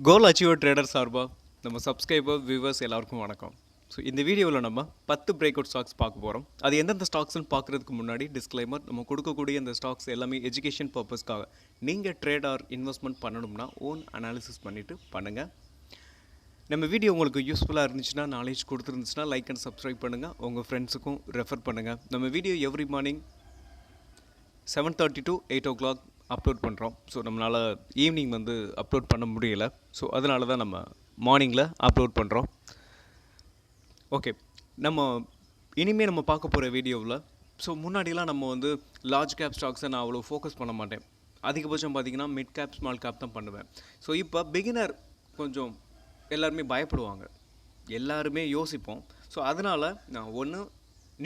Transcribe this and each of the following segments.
கோல் achiever trader சார்பாக நம்ம subscriber viewers எல்லாருக்கும் வணக்கம். ஸோ இந்த வீடியோவில் நம்ம 10 பிரேக் அவுட் ஸ்டாக்ஸ் பார்க்க போகிறோம். அது எந்தெந்த ஸ்டாக்ஸ்னு பார்க்குறதுக்கு முன்னாடி டிஸ்க்ளைமர், நம்ம கொடுக்கக்கூடிய இந்த ஸ்டாக்ஸ் எல்லாமே எஜுகேஷன் பர்பஸ்க்காக. நீங்கள் ட்ரேட் ஆர் இன்வெஸ்ட்மெண்ட் பண்ணணும்னா ஓன் அனாலிசிஸ் பண்ணிவிட்டு பண்ணுங்கள். நம்ம வீடியோ உங்களுக்கு யூஸ்ஃபுல்லாக இருந்துச்சுன்னா, நாலேஜ் கொடுத்துருந்துச்சுன்னா லைக் அண்ட் சப்ஸ்கிரைப் பண்ணுங்கள். உங்கள் ஃப்ரெண்ட்ஸுக்கும் ரெஃபர் பண்ணுங்கள். நம்ம video every morning 7:30 to 8 o'clock upload பண்ணுறோம். ஸோ நம்மளால் ஈவினிங் அப்லோட் பண்ண முடியலை. ஸோ அதனால தான் நம்ம மார்னிங்கில் அப்லோட் பண்ணுறோம். ஓகே, நம்ம இனிமேல் நம்ம பார்க்க போகிற வீடியோவில், ஸோ முன்னாடிலாம் நம்ம லார்ஜ் கேப் ஸ்டாக்ஸை நான் அவ்வளோ ஃபோக்கஸ் பண்ண மாட்டேன். அதிகபட்சம் பார்த்திங்கன்னா மிட் கேப் ஸ்மால் கேப் தான் பண்ணுவேன். ஸோ இப்போ பிகினர் கொஞ்சம் எல்லாருமே பயப்படுவாங்க, எல்லாருமே யோசிப்போம். ஸோ அதனால் நான் ஒன்று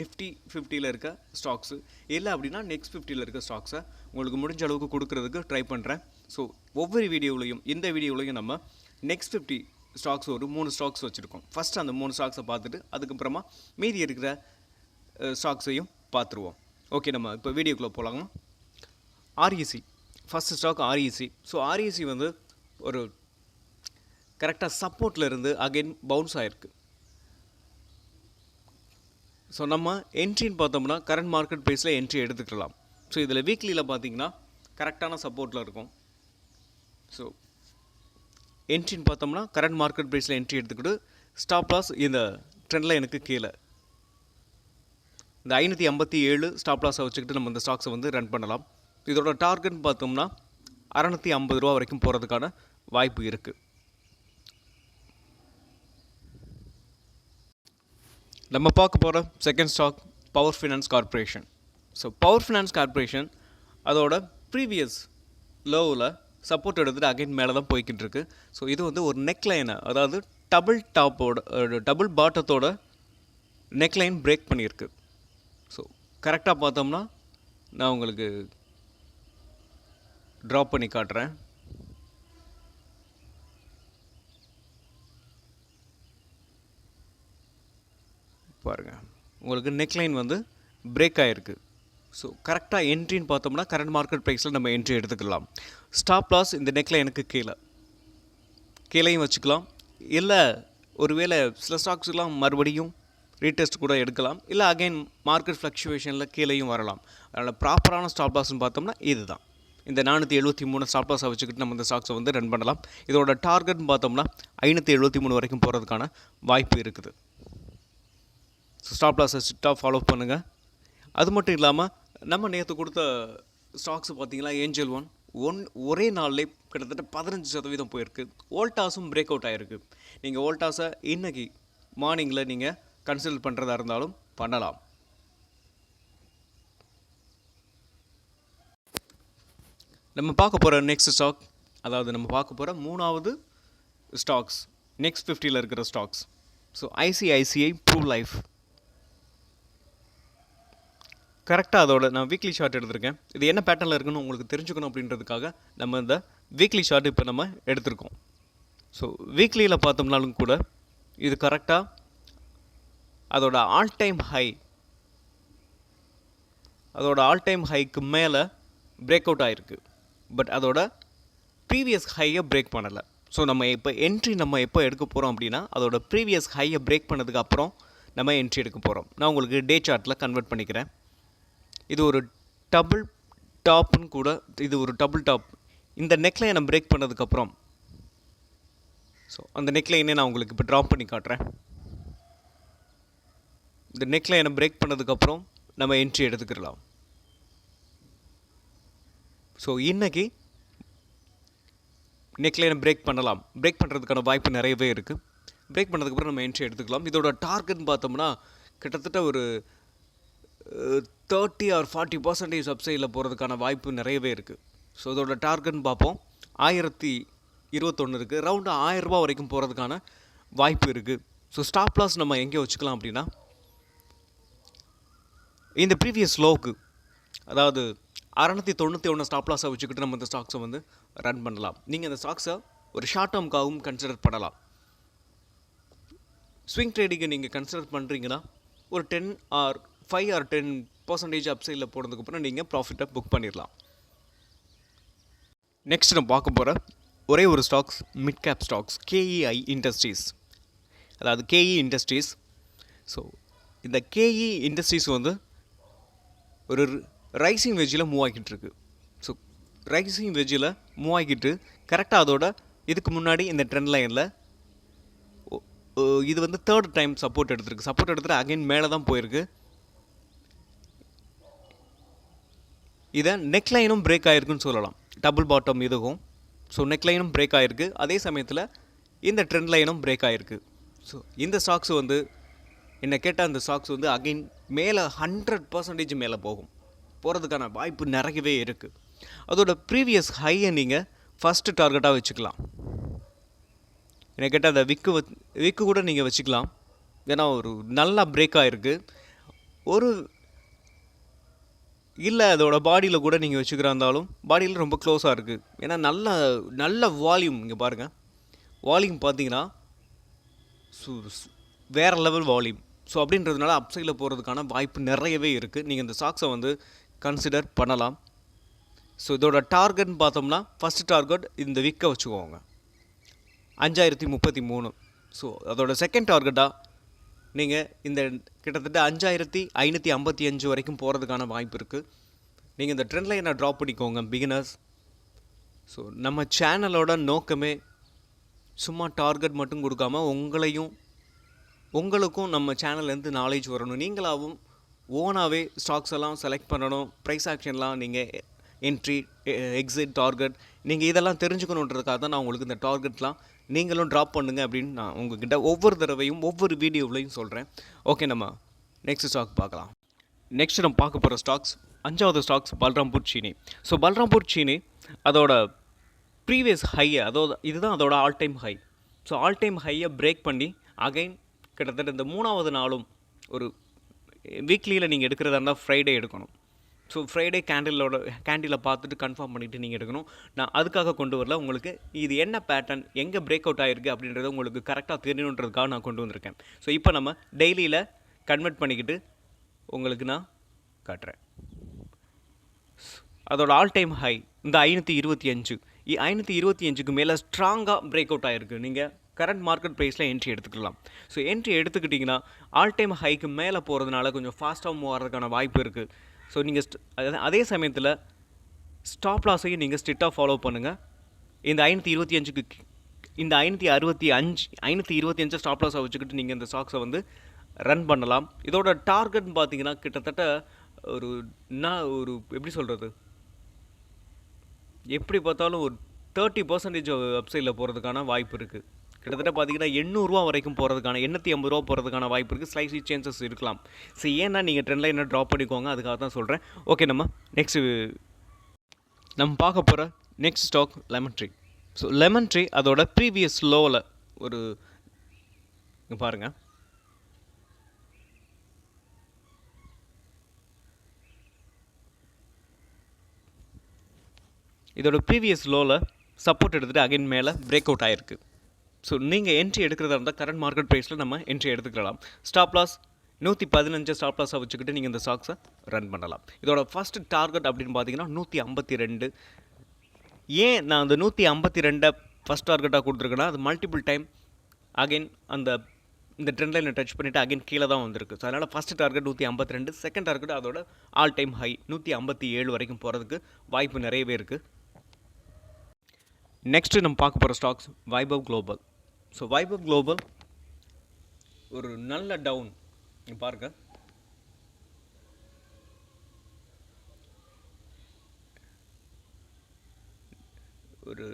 நிஃப்டி 50ல் இருக்க ஸ்டாக்ஸு, இல்லை அப்படின்னா நெக்ஸ்ட் 50ல் இருக்க ஸ்டாக்ஸை உங்களுக்கு முடிஞ்ச அளவுக்கு கொடுக்கறதுக்கு ட்ரை பண்ணுறேன். ஸோ ஒவ்வொரு வீடியோவிலையும், இந்த வீடியோவிலையும் நம்ம நெக்ஸ்ட் 50 ஸ்டாக்ஸ் ஒரு 3 ஸ்டாக்ஸ் வச்சுருக்கோம். ஃபஸ்ட்டு அந்த 3 ஸ்டாக்ஸை பார்த்துட்டு அதுக்கப்புறமா மீதி இருக்கிற ஸ்டாக்ஸையும் பார்த்துருவோம். ஓகே, நம்ம இப்போ வீடியோக்குள்ளே போகலாமா? REC first stock REC. So REC ஒரு கரெக்டாக சப்போர்ட்டில் இருந்து அகைன் பவுன்ஸ் ஆகிருக்கு. ஸோ நம்ம என்ட்ரின்னு பார்த்தோம்னா கரண்ட் மார்க்கெட் ப்ரைஸில் என்ட்ரி எடுத்துக்கலாம். ஸோ இதில் வீக்லியில் பார்த்தீங்கன்னா கரெக்டான சப்போர்ட்டில் இருக்கும். ஸோ என்ட்ரின்னு பார்த்தோம்னா கரண்ட் மார்க்கெட் ப்ரைஸில் என்ட்ரி எடுத்துக்கிட்டு ஸ்டாப் லாஸ் இந்த ட்ரெண்டில் எனக்கு கீழே இந்த 557 ஸ்டாப் லாஸை வச்சுக்கிட்டு நம்ம இந்த ஸ்டாக்ஸை ரன் பண்ணலாம். இதோட டார்கெட் பார்த்தோம்னா 650 ரூபா வரைக்கும் போகிறதுக்கான வாய்ப்பு இருக்குது. நம்ம பார்க்க போகிற second stock power finance corporation. So power finance corporation அதோட ப்ரீவியஸ் லோவில் சப்போர்ட் எடுத்துகிட்டு அகைன் மேலே தான் போய்கிட்டு இருக்கு. ஸோ இது ஒரு நெக்லைனை, அதாவது டபுள் பாட்டத்தோட நெக்லைன் பிரேக் பண்ணியிருக்கு. ஸோ கரெக்டாக பார்த்தோம்னா நான் உங்களுக்கு ட்ராப் பண்ணி காட்டுறேன். பாருங்கள், உங்களுக்கு நெக்லைன் பிரேக் ஆகிருக்கு. ஸோ கரெக்டாக என்ட்ரின்னு பார்த்தோம்னா கரண்ட் மார்க்கெட் ப்ரைஸில் நம்ம என்ட்ரி எடுத்துக்கலாம். ஸ்டாப் லாஸ் இந்த நெக்லைனுக்கு கீழேயும் வச்சுக்கலாம். இல்லை ஒருவேளை சில ஸ்டாக்ஸ்லாம் மறுபடியும் ரீடெஸ்ட் கூட எடுக்கலாம். இல்லை அகைன் மார்க்கெட் ஃப்ளக்சுவேஷனில் கீழேயும் வரலாம். அதனால் ப்ராப்பரான ஸ்டாப் லாஸ்ன்னு பார்த்தோம்னா இதுதான். இந்த 473 ஸ்டாப் லாஸை வச்சுக்கிட்டு நம்ம இந்த ஸ்டாக்ஸை ரன் பண்ணலாம். இதோட டார்கெட்னு பார்த்தோம்னா 573 வரைக்கும் போகிறதுக்கான வாய்ப்பு இருக்குது. ஸோ ஸ்டாப் லாஸை ஸ்ட்ரிக்டாக ஃபாலோ பண்ணுங்கள். அது மட்டும் இல்லாமல் நம்ம நேற்று கொடுத்த ஸ்டாக்ஸ் பார்த்திங்கன்னா ஏஞ்சல் ஒரே நாள்லேயே கிட்டத்தட்ட 15% போயிருக்கு. வோல்டாஸும் பிரேக் அவுட் ஆகிருக்கு. நீங்கள் வோல்டாஸை இன்றைக்கி மார்னிங்கில் நீங்கள் கன்சிடர் பண்ணுறதா இருந்தாலும் பண்ணலாம். நம்ம பார்க்க போகிற நெக்ஸ்ட் ஸ்டாக், அதாவது நம்ம பார்க்க போகிற 3வது ஸ்டாக்ஸ் நெக்ஸ்ட் 50ல் இருக்கிற stocks. So ICICI pru life. கரெக்டாக அதோட நான் வீக்லி ஷார்ட் எடுத்திருக்கேன். இது என்ன பேட்டர்னில் இருக்குன்னு உங்களுக்கு தெரிஞ்சுக்கணும் அப்படின்றதுக்காக நம்ம இந்த வீக்லி ஷார்ட் இப்போ நம்ம எடுத்திருக்கோம். ஸோ வீக்லியில் பார்த்தோம்னாலும் கூட இது கரெக்டாக அதோட ஆல் டைம் ஹைக்கு மேலே பிரேக் அவுட் ஆகிருக்கு. பட் அதோட ப்ரீவியஸ் ஹையை பிரேக் பண்ணலை. ஸோ நம்ம இப்போ என்ட்ரி நம்ம எப்போ எடுக்க போகிறோம் அப்படின்னா அதோட ப்ரீவியஸ் ஹையை பிரேக் பண்ணதுக்கு அப்புறம் நம்ம என்ட்ரி எடுக்க போகிறோம். நான் உங்களுக்கு டே சார்ட்டில் கன்வெர்ட் பண்ணிக்கிறேன். இது ஒரு டபுள் டாப்னு கூட, இது ஒரு டபுள் டாப். இந்த நெக்லைனை பிரேக் பண்ணதுக்கப்புறம், ஸோ அந்த நெக்லைனே நான் உங்களுக்கு இப்போ ட்ராப் பண்ணி காட்டுறேன். இந்த நெக்லைனை பிரேக் பண்ணதுக்கப்புறம் நம்ம என்ட்ரி எடுத்துக்கலாம். ஸோ இன்றைக்கி நெக்லைனை பிரேக் பண்ணுறதுக்கான வாய்ப்பு நிறையவே இருக்குது. பிரேக் பண்ணதுக்கப்புறம் நம்ம என்ட்ரி எடுத்துக்கலாம். இதோட டார்கெட்னு பார்த்தோம்னா கிட்டத்தட்ட ஒரு 30 or 40% அப்சைடில் போகிறதுக்கான வாய்ப்பு நிறையவே இருக்குது. ஸோ இதோட டார்கெட்னு பார்ப்போம், 1021 இருக்குது. ரவுண்டு 1000 ரூபா வரைக்கும் போகிறதுக்கான வாய்ப்பு இருக்குது. ஸோ ஸ்டாப் லாஸ் நம்ம எங்கே வச்சுக்கலாம் அப்படின்னா இந்த ப்ரீவியஸ் லோவுக்கு, அதாவது 691 ஸ்டாப் லாஸை வச்சுக்கிட்டு நம்ம இந்த ஸ்டாக்ஸை ரன் பண்ணலாம். நீங்கள் இந்த ஸ்டாக்ஸை ஒரு ஷார்ட் டேர்முக்காகவும் கன்சிடர் பண்ணலாம். ஸ்விங் ட்ரேடிங்கை நீங்கள் கன்சிடர் பண்ணுறீங்கன்னா ஒரு 10 or 5 or 10% அப்சைடில் போனதுக்கப்புறம் நீங்கள் ப்ராஃபிட்டை புக் பண்ணிடலாம். நெக்ஸ்ட் நம்ம பார்க்க போகிற ஒரே ஒரு stocks mid cap stocks KEI industries, அதாவது கேஇ இண்டஸ்ட்ரீஸ். ஸோ இந்த கேஇ இண்டஸ்ட்ரீஸ் வந்து ஒரு ரைசிங் வெஜ்ஜில் மூவ் ஆகிக்கிட்டு இருக்கு. ஸோ ரைசிங் வெஜ்ஜில் மூவ் ஆகிக்கிட்டு கரெக்டாக அதோட இதுக்கு முன்னாடி இந்த ட்ரெண்ட் லைனில் இது வந்து தேர்ட் டைம் சப்போர்ட் எடுத்துருக்கு. சப்போர்ட் எடுத்துகிட்டு அகைன் மேலே தான் போயிருக்கு. இதை நெக்லைனும் பிரேக் ஆகிருக்குன்னு சொல்லலாம். டபுள் பாட்டம் இதுவும். ஸோ நெக்லைனும் பிரேக் ஆகிருக்கு. அதே சமயத்தில் இந்த ட்ரெண்ட் லைனும் பிரேக் ஆகிருக்கு. ஸோ இந்த ஸ்டாக்ஸ் வந்து என்ன கேட்டால் அந்த ஸ்டாக்ஸ் வந்து அகைன் மேலே 100% மேலே போகிறதுக்கான வாய்ப்பு நிறையவே இருக்குது. அதோட ப்ரீவியஸ் ஹையை நீங்கள் ஃபஸ்ட்டு டார்கெட்டாக வச்சுக்கலாம். என்ன கேட்டால் அந்த விக்கு கூட நீங்கள் வச்சுக்கலாம். ஏன்னா ஒரு நல்லா பிரேக் ஆகிருக்கு. ஒரு இல்லை அதோட பாடியில் கூட நீங்கள் வச்சுக்கிறா இருந்தாலும் பாடியில் ரொம்ப க்ளோஸாக இருக்குது. ஏன்னா நல்ல வால்யூம். இங்கே பாருங்கள், வால்யூம் பார்த்தீங்கன்னா வேறு லெவல் வால்யூம். ஸோ அப்படின்றதுனால அப்சைடில் போகிறதுக்கான வாய்ப்பு நிறையவே இருக்குது. நீங்கள் இந்த ஸ்டாக்ஸை வந்து கன்சிடர் பண்ணலாம். ஸோ இதோட டார்கெட்னு பார்த்தோம்னா ஃபஸ்ட்டு டார்கெட் இந்த விக்கை வச்சுக்கோங்க 5033. ஸோ அதோட செகண்ட் டார்கெட்டாக நீங்கள் இந்த கிட்டத்தட்ட 5555 வரைக்கும் போகிறதுக்கான வாய்ப்பு இருக்குது. நீங்கள் இந்த ட்ரெண்ட் லைனை ட்ராப் பண்ணிக்கோங்க பிகினர்ஸ். ஸோ நம்ம சேனலோட நோக்கமே சும்மா டார்கெட் மட்டும் கொடுக்காம உங்களுக்கும் நம்ம சேனல்லேருந்து நாலேஜ் வரணும். நீங்களாகவும் ஓனாகவே ஸ்டாக்ஸ் எல்லாம் செலக்ட் பண்ணணும். ப்ரைஸ் ஆக்ஷன்லாம் நீங்கள் என்ட்ரி, எக்ஸிட், டார்கெட் நீங்கள் இதெல்லாம் தெரிஞ்சுக்கணுன்றதுக்காக தான் நான் உங்களுக்கு இந்த டார்கெட்லாம் நீங்களும் ட்ராப் பண்ணுங்க அப்படின்னு நான் உங்கள்கிட்ட ஒவ்வொரு தடவையும் ஒவ்வொரு வீடியோவிலையும் சொல்கிறேன். ஓகே, நம்ம நெக்ஸ்ட் ஸ்டாக் பார்க்கலாம். நெக்ஸ்ட் நம்ம பார்க்க போகிற ஸ்டாக்ஸ் 5வது ஸ்டாக்ஸ் பல்ராம்பூர் சீனி. ஸோ பல்ராம்பூர் சீனி அதோட ப்ரீவியஸ் ஹையை இதுதான் அதோட all time high. So all time ஹையை பிரேக் பண்ணி அகைன் கிட்டத்தட்ட இந்த 3வது நாளும் ஒரு வீக்லியில் நீங்கள் எடுக்கிறதா இருந்தால் ஃப்ரைடே எடுக்கணும். ஸோ ஃப்ரைடே கேண்டிலை பார்த்துட்டு கன்ஃபார்ம் பண்ணிவிட்டு நீங்கள் எடுக்கணும். நான் அதுக்காக கொண்டு வரல. உங்களுக்கு இது என்ன பேட்டர்ன், எங்கே பிரேக் அவுட் ஆகிருக்கு அப்படின்றத உங்களுக்கு கரெக்டாக தெரியணுன்றதுக்காக நான் கொண்டு வந்திருக்கேன். ஸோ இப்போ நம்ம டெய்லியில் கன்வெர்ட் பண்ணிக்கிட்டு உங்களுக்கு நான் காட்டுறேன். அதோட ஆல் டைம் ஹை இந்த 525. 525க்கு மேலே ஸ்ட்ராங்காக பிரேக் அவுட் ஆகிருக்கு. நீங்கள் கரண்ட் மார்க்கெட் ப்ரைஸில் என்ட்ரி எடுத்துக்கலாம். ஸோ என்ட்ரி எடுத்துக்கிட்டிங்கன்னா ஆல் டைம் ஹைக்கு மேலே போகிறதுனால கொஞ்சம் ஃபாஸ்ட்டாக மூவ் ஆகிறதுக்கான வாய்ப்பு இருக்குது. ஸோ நீங்கள் அதே சமயத்தில் ஸ்டாப் லாஸையும் நீங்கள் ஸ்ட்ரிக்டாக ஃபாலோ பண்ணுங்கள். இந்த 525க்கு இந்த 525 ஸ்டாப் லாஸை வச்சுக்கிட்டு நீங்கள் இந்த ஸ்டாக்ஸை வந்து ரன் பண்ணலாம். இதோட டார்கெட்னு பார்த்தீங்கன்னா கிட்டத்தட்ட ஒரு எப்படி சொல்கிறது, எப்படி பார்த்தாலும் ஒரு 30% வெப்சைட்டில் போகிறதுக்கான வாய்ப்பு இருக்குது. கிட்டத்தட்ட பார்த்தீங்கன்னா 800 வரைக்கும் போகிறதுக்கான 850 போகிறதுக்கான வாய்ப்பு இருக்குது. ஸ்லைட்லி சேஞ்சஸ் இருக்கலாம். ஸோ ஏன்னா நீங்கள் ட்ரெண்ட் லைனை ட்ராப் பண்ணிக்கோங்க, அதுக்காக தான் சொல்கிறேன். ஓகே, நம்ம பார்க்க போகிற next stock lemon tree. So lemon tree அதோட ப்ரீவியஸ் லோவில் ஒரு பாருங்கள், இதோட ப்ரீவியஸ் லோவில் சப்போர்ட் எடுத்துகிட்டு அகைன் மேலே பிரேக் அவுட் ஆகிருக்கு. ஸோ நீங்கள் என்ட்ரி எடுக்கிறதா இருந்தால் கரண்ட் மார்க்கெட் ப்ரைஸில் நம்ம என்ட்ரி எடுத்துக்கலாம். ஸ்டாப் லாஸ் 115 ஸ்டாப் லாஸாக வச்சுக்கிட்டு நீங்கள் இந்த ஸ்டாக்ஸை ரன் பண்ணலாம். இதோட ஃபஸ்ட் டார்கெட் அப்படின்னு பார்த்தீங்கன்னா 152. ஏன் நான் அந்த 152 ஃபஸ்ட் டார்கெட்டாக கொடுத்துருக்கேன்னா அது மல்டிபிள் டைம் அகைன் இந்த ட்ரெண்ட் லைனை டச் பண்ணிவிட்டு அகைன் கீழே தான் வந்திருக்கு. ஸோ அதனால் ஃபஸ்ட் டார்கெட் 152, செகண்ட் டார்கெட் அதோட ஆல் டைம் ஹை 157 வரைக்கும் போகிறதுக்கு வாய்ப்பு நிறையவே இருக்குது. நெக்ஸ்ட்டு நம்ம பார்க்க போகிற stocks Vaibhav global. So Vaibhav global ஒரு நல்ல டவுன் பாருங்க, ஒரு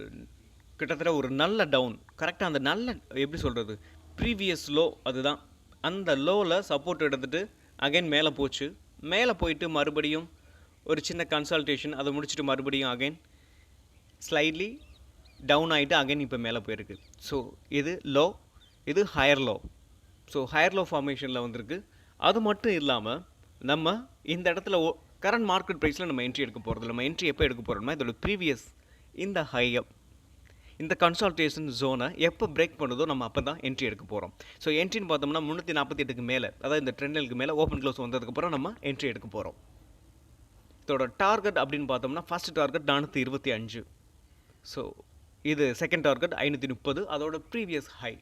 கிட்டத்தட்ட ஒரு நல்ல டவுன். கரெக்டாக அந்த நல்ல எப்படி சொல்கிறது, ப்ரீவியஸ் லோ அதுதான். அந்த லோவில் சப்போர்ட் எடுத்துகிட்டு அகைன் மேலே போச்சு. மேலே போயிட்டு மறுபடியும் ஒரு சின்ன கன்சல்டேஷன் அதை முடிச்சுட்டு மறுபடியும் அகைன் ஸ்லைட்லி டவுன் ஆகிட்டு அகைன் இப்போ மேலே போயிருக்கு. ஸோ இது லோ, இது higher low. So higher low ஃபார்மேஷனில் வந்திருக்கு. அது மட்டும் இல்லாமல் நம்ம இந்த இடத்துல கரண்ட் மார்க்கெட் ப்ரைஸில் நம்ம என்ட்ரி எடுக்க போகிறது. நம்ம என்ட்ரி எப்போ எடுக்க போகிறோம்னா இதோட ப்ரீவியஸ் இந்த ஹையை இந்த கன்சல்டேஷன் ஜோனை எப்போ பிரேக் பண்ணுதோ நம்ம அப்போ தான் என்ட்ரி எடுக்க போகிறோம். ஸோ என்ட்ரின்னு பார்த்தோம்னா 348க்கு மேலே, அதாவது இந்த ட்ரெண்ட்லுக்கு மேலே ஓப்பன் க்ளோஸ் வந்ததுக்கப்புறம் நம்ம என்ட்ரி எடுக்க போகிறோம். இதோட டார்கெட் அப்படின்னு பார்த்தோம்னா ஃபஸ்ட் டார்கெட் 425. ஸோ இது செகண்ட் டார்கெட் 530, அதோட ப்ரீவியஸ் ஹை.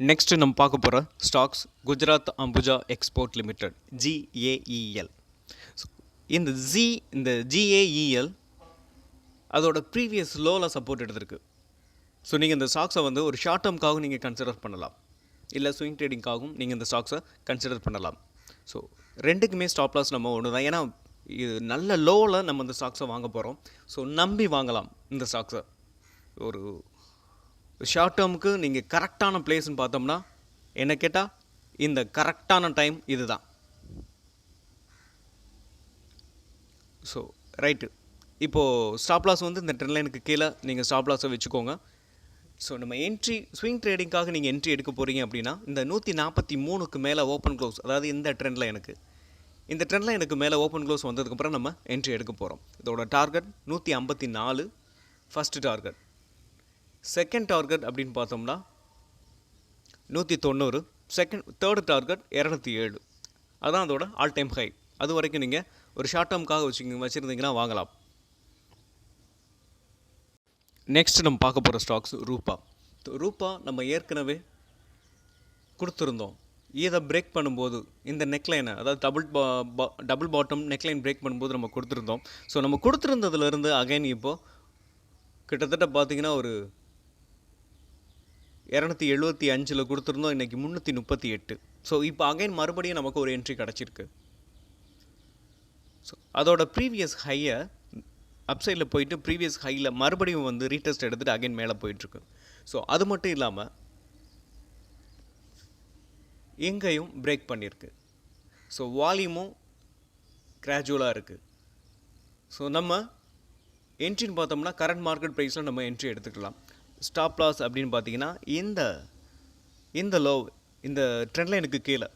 நெக்ஸ்ட் நம்ம பார்க்க போகிற stocks Gujarat Ambuja export limited, GAEL. இந்த GAEL அதோட ப்ரீவியஸ் லோவில் சப்போர்ட் எடுத்திருக்கு. ஸோ நீங்கள் இந்த ஸ்டாக்ஸை வந்து ஒரு ஷார்ட் டேர்முக்காகவும் நீங்கள் கன்சிடர் பண்ணலாம், இல்லை ஸ்விங் ட்ரேடிங்காகவும் நீங்கள் இந்த ஸ்டாக்ஸை கன்சிடர் பண்ணலாம். ஸோ ரெண்டுக்குமே ஸ்டாப் லாஸ் நம்ம ஒன்று தான். ஏன்னா இது நல்ல லோவில் நம்ம இந்த ஸ்டாக்ஸை வாங்க போகிறோம். ஸோ நம்பி வாங்கலாம் இந்த ஸ்டாக்ஸை. ஒரு ஷார்ட் டேர்முக்கு நீங்கள் கரெக்டான பிளேஸ்ன்னு பார்த்தோம்னா என்ன கேட்டால் இந்த கரெக்டான டைம் இது தான். ஸோ ரைட்டு, இப்போது ஸ்டாப் லாஸ் வந்து இந்த ட்ரெண்ட் லைனுக்கு கீழே நீங்கள் ஸ்டாப் லாஸை வச்சுக்கோங்க. ஸோ நம்ம என்ட்ரி ஸ்விங் ட்ரேடிங்காக நீங்கள் என்ட்ரி எடுக்க போகிறீங்க அப்படின்னா இந்த 143க்கு மேலே ஓப்பன் க்ளோஸ், அதாவது இந்த ட்ரெண்டில் எனக்கு மேலே ஓப்பன் க்ளோஸ் வந்ததுக்கப்புறம் நம்ம என்ட்ரி எடுக்க போகிறோம். இதோட target 154 first target. Second target அப்படின்னு பார்த்தோம்னா 190, தேர்டு டார்கெட் 207. அதுதான் அதோட ஆல் டைம் ஹை. அது வரைக்கும் நீங்கள் ஒரு ஷார்ட் டேர்முக்காக வச்சுருந்தீங்கன்னா வாங்கலாம். நெக்ஸ்ட் நம்ம பார்க்க போகிற ஸ்டாக்ஸ் ரூபா நம்ம ஏற்கனவே கொடுத்துருந்தோம். இதை பிரேக் பண்ணும்போது இந்த நெக்லைனை, அதாவது டபுள் பாட்டம் நெக்லைன் பிரேக் பண்ணும்போது நம்ம கொடுத்துருந்தோம். ஸோ நம்ம கொடுத்துருந்ததுலேருந்து அகைன் இப்போது கிட்டத்தட்ட பார்த்திங்கன்னா ஒரு 275 கொடுத்துருந்தோம், இன்றைக்கி 338. ஸோ இப்போ அகைன் மறுபடியும் நமக்கு ஒரு என்ட்ரி கிடச்சிருக்கு. ஸோ அதோட ப்ரீவியஸ் ஹையை அப்சைடில் போயிட்டு ப்ரீவியஸ் ஹையில் மறுபடியும் வந்து ரீடெஸ்ட் எடுத்துகிட்டு அகைன் மேலே போயிட்டுருக்கு. ஸோ அது மட்டும் இல்லாமல் எங்கேயும் பிரேக் பண்ணியிருக்கு. ஸோ வால்யூமும் கிராஜுவலாக இருக்குது. ஸோ நம்ம என்ட்ரின்னு பார்த்தோம்னா கரண்ட் மார்க்கெட் ப்ரைஸில் நம்ம என்ட்ரி எடுத்துக்கலாம். ஸ்டாப் லாஸ் அப்படின்னு பார்த்தீங்கன்னா இந்த லோ, இந்த ட்ரெண்ட் லைனுக்கு கீழே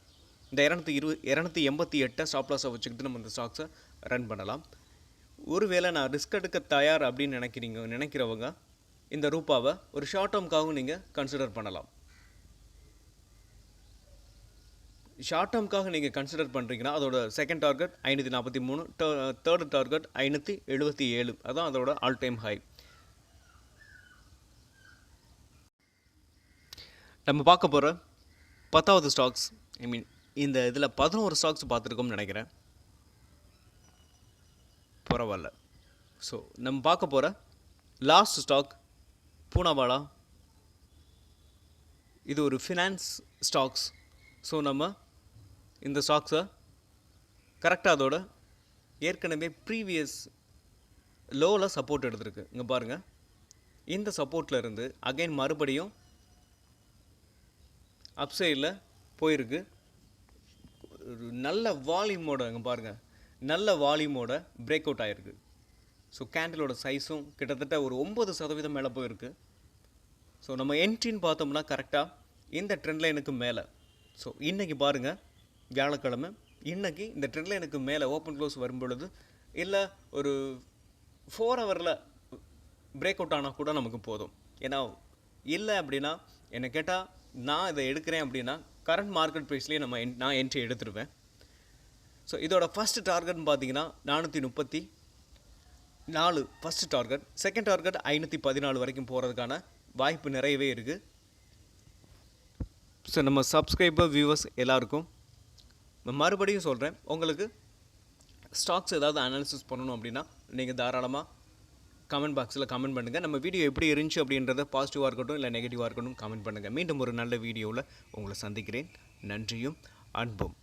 இந்த 288 ஸ்டாப் லாஸை வச்சுக்கிட்டு நம்ம இந்த ஸ்டாக்ஸை ரன் பண்ணலாம். ஒருவேளை நான் ரிஸ்க் எடுக்க தயார் அப்படின்னு நினைக்கிறவங்க இந்த ரூபாவை ஒரு ஷார்ட் டேர்முக்காகவும் நீங்கள் கன்சிடர் பண்ணலாம். ஷார்ட் டேர்முக்காக நீங்கள் கன்சிடர் பண்ணுறீங்கன்னா அதோட செகண்ட் டார்கெட் 543, தேர்டு டார்கெட் 577. அதுதான் அதோட ஆல் டைம் ஹை. நம்ம பார்க்க போகிற 10வது ஸ்டாக்ஸ், இந்த இதில் 11 ஸ்டாக்ஸ் பார்த்துருக்கோம்னு நினைக்கிறேன், பரவாயில்ல. ஸோ நம்ம பார்க்க போகிற லாஸ்ட் ஸ்டாக் பூனாவாலா. இது ஒரு ஃபினான்ஸ் ஸ்டாக்ஸ். ஸோ நம்ம இந்த ஸ்டாக்ஸை கரெக்டாக அதோட ஏற்கனவே ப்ரீவியஸ் லோவில் சப்போர்ட் எடுத்திருக்கு. இங்கே பாருங்கள், இந்த சப்போர்ட்டில் இருந்து அகைன் மறுபடியும் அப்சைடில் போயிருக்கு. ஒரு நல்ல வால்யூமோட, இங்கே பாருங்கள், நல்ல வால்யூமோட பிரேக் அவுட் ஆகிருக்கு. ஸோ கேண்டிலோட சைஸும் கிட்டத்தட்ட ஒரு 9% மேலே போயிருக்கு. ஸோ நம்ம என்ட்ரின்னு பார்த்தோம்னா கரெக்டாக இந்த ட்ரெண்ட் லைனுக்கு மேலே. ஸோ இன்றைக்கி பாருங்கள், வியாழக்கிழமை, இன்றைக்கி இந்த ட்ரெண்ட் லைனுக்கு மேலே ஓப்பன் க்ளோஸ் வரும்பொழுது இல்லை ஒரு 4 ஹவரில் பிரேக் அவுட் ஆனால் கூட நமக்கு போதும். ஏன்னா இல்லை அப்படின்னா என்னை கேட்டால் நான் இதை எடுக்கிறேன் அப்படின்னா கரண்ட் மார்க்கெட் ப்ரைஸ்லேயே நான் என்ட்ரி எடுத்துருவேன். ஸோ இதோட ஃபஸ்ட் டார்கெட்னு பார்த்தீங்கன்னா 434 ஃபஸ்ட் டார்கெட். செகண்ட் டார்கெட் 514 வரைக்கும் போகிறதுக்கான வாய்ப்பு நிறையவே இருக்குது. ஸோ நம்ம சப்ஸ்கிரைபர் வியூவர்ஸ் எல்லாருக்கும் மறுபடியும் சொல்கிறேன், உங்களுக்கு ஸ்டாக்ஸ் ஏதாவது அனாலிசிஸ் பண்ணணும் அப்படின்னா நீங்கள் தாராளமாக கமெண்ட் பாக்ஸில் கமெண்ட் பண்ணுங்கள். நம்ம வீடியோ எப்படி இருந்துச்சு அப்படின்றத பாசிட்டிவாக இருக்கட்டும் இல்லை நெகட்டிவாக இருக்கட்டும் கமெண்ட் பண்ணுங்கள். மீண்டும் ஒரு நல்ல வீடியோவில் உங்களை சந்திக்கிறேன். நன்றியும் அன்பும்.